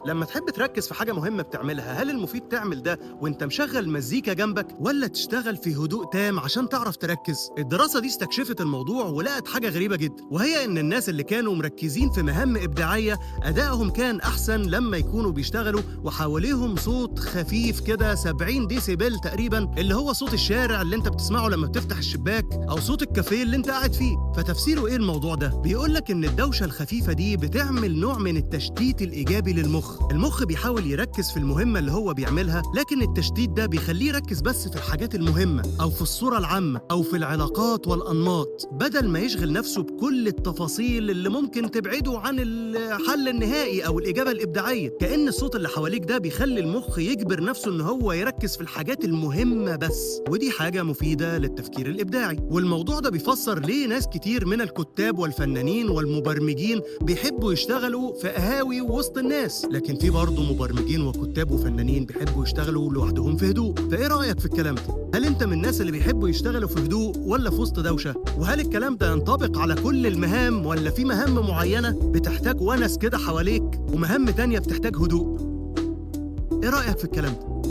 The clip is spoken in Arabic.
لما تحب تركز في حاجة مهمة بتعملها، هل المفيد تعمل ده وانت مشغل مزيكا جنبك ولا تشتغل في هدوء تام عشان تعرف تركز؟ الدراسة دي استكشفت الموضوع ولقت حاجة غريبة جدا، وهي ان الناس اللي كانوا مركزين في مهام إبداعية أدائهم كان أحسن لما يكونوا بيشتغلوا وحواليهم صوت خفيف كده 70 ديسيبل تقريبا، اللي هو صوت الشارع اللي انت بتسمعه لما بتفتح الشباك أو صوت الكافيه اللي انت قاعد فيه. فتفسيره ايه الموضوع ده؟ بيقولك ان الدوشة الخفيفة دي بتعمل نوع من التشتيت الإيجابي للمخ. المخ بيحاول يركز في المهمة اللي هو بيعملها، لكن التشتيت ده بيخليه يركز بس في الحاجات المهمة أو في الصورة العامة أو في العلاقات والأنماط، بدل ما يشغل نفسه بكل التفاصيل اللي ممكن تبعده عن الحل النهائي أو الإجابة الإبداعية. كأن الصوت اللي حواليك ده بيخلي المخ يجبر نفسه إن هو يركز في الحاجات المهمة بس، ودي حاجة مفيدة للتفكير الإبداعي. والموضوع ده بيفسر ليه ناس كتير من الكتاب والفنانين والمبرمجين بيحبوا يشتغلوا في قهاوي وسط الناس، لكن في برضه مبرمجين وكتاب وفنانين بيحبوا يشتغلوا لوحدهم في هدوء. فايه رأيك في الكلام ده؟ هل انت من الناس اللي بيحبوا يشتغلوا في هدوء ولا في وسط دوشة؟ وهل الكلام ده ينطبق على كل المهام ولا في مهام معينة بتحتاج ونس كده حواليك ومهام تانية بتحتاج هدوء؟ ايه رأيك في الكلام ده؟